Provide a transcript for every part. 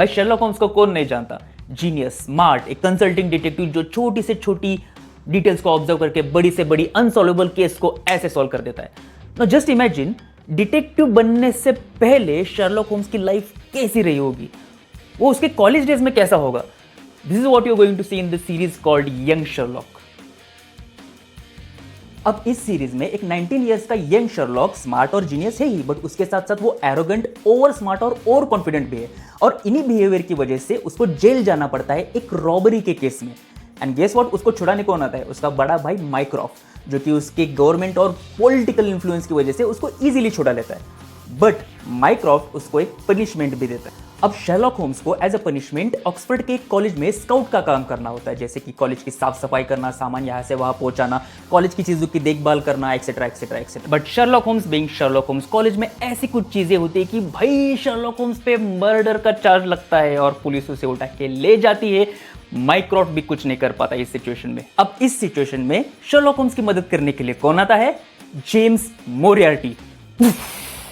भाई Sherlock Holmes को कौन नहीं जानता, जीनियस, स्मार्ट, एक कंसल्टिंग डिटेक्टिव जो छोटी से छोटी डिटेल्स को ऑब्जर्व करके बड़ी से बड़ी अनसॉल्वेबल केस को ऐसे सॉल्व कर देता है। नाउ जस्ट इमेजिन डिटेक्टिव बनने से पहले शर्लॉक होम्स की लाइफ कैसी रही होगी, वो उसके कॉलेज डेज में कैसा होगा। This is what you are going to see in the series called young Sherlock. अब इस सीरीज में एक 19 इयर्स का यंग शर्लॉक स्मार्ट और जीनियस है ही, बट उसके साथ साथ वो एरोगेंट, ओवर स्मार्ट और ओवर कॉन्फिडेंट भी है, और इन्हीं बिहेवियर की वजह से उसको जेल जाना पड़ता है एक रॉबरी के केस में। एंड गेस व्हाट, उसको छुड़ाने कौन आता है, उसका बड़ा भाई माइक्रॉफ्ट, जो कि उसके गवर्नमेंट और पॉलिटिकल इन्फ्लुएंस की वजह से उसको इजीली छुड़ा लेता है। बट माइक्रॉफ्ट उसको एक पनिशमेंट भी देता है। अब शर्लॉक होम्स को एज अ पनिशमेंट ऑक्सफोर्ड के एक कॉलेज में स्काउट का काम करना होता है, जैसे कि कॉलेज की साफ सफाई करना, सामान यहाँ से वहाँ पहुंचाना, कॉलेज की चीजों की देखभाल करना, etcetera etcetera etcetera. But Sherlock Holmes being Sherlock Holmes, college में ऐसी कुछ चीजें होती है कि भाई शर्लॉक होम्स पे मर्डर का चार्ज लगता है और पुलिस उसे उठा के ले जाती है। माइक्रॉफ्ट भी कुछ नहीं कर पाता इस सिचुएशन में। अब इस सिचुएशन में शर्लॉक होम्स की मदद करने के लिए कौन आता है, जेम्स मोरियार्टी।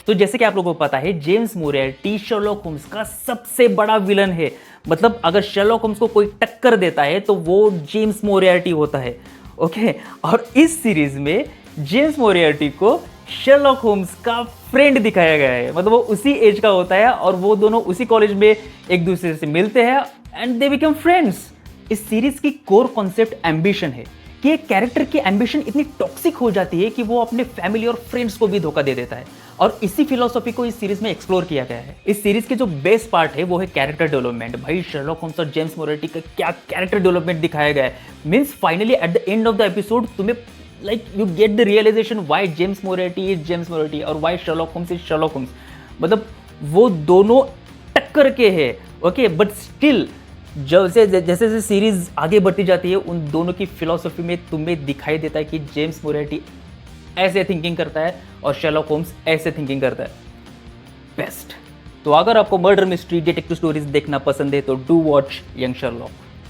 तो जैसे कि आप लोगों को पता है, जेम्स मोरियार्टी शर्लॉक होम्स का सबसे बड़ा विलन है। मतलब अगर शर्लॉक होम्स को कोई टक्कर देता है तो वो जेम्स मोरियार्टी होता है। ओके, और इस सीरीज में जेम्स मोरियार्टी को शर्लॉक होम्स का फ्रेंड दिखाया गया है। मतलब वो उसी एज का होता है और वो दोनों उसी कॉलेज में एक दूसरे से मिलते हैं एंड दे बिकम फ्रेंड्स। इस सीरीज की कोर कॉन्सेप्ट एम्बिशन है कि एक कैरेक्टर की एम्बिशन इतनी टॉक्सिक हो जाती है कि वो अपने फैमिली और फ्रेंड्स को भी धोखा दे देता है, और इसी फिलॉसफी को इस सीरीज में एक्सप्लोर किया गया है। इस सीरीज के जो बेस्ट पार्ट है वो है कैरेक्टर डेवलपमेंट। भाई शर्लॉक होम्स और जेम्स मोरियार्टी का क्या कैरेक्टर डेवलपमेंट दिखाया गया है। Means finally at the end of the episode तुम्हें like you get the realization why James Moriarty is James Moriarty और why Sherlock Holmes is Sherlock Holmes. मतलब वो दोनों टक्कर के हैं, ओके, बट स्टिल जैसे जैसे सीरीज आगे बढ़ती जाती है उन दोनों की फिलॉसफी में तुम्हें दिखाई देता है कि जेम्स मोरियार्टी ऐसे थिंकिंग करता है और शर्लॉक होम्स ऐसे थिंकिंग करता है। बेस्ट। तो अगर आपको मर्डर मिस्ट्री डिटेक्टिव स्टोरीज देखना पसंद है तो डू वॉच यंग शर्लॉक।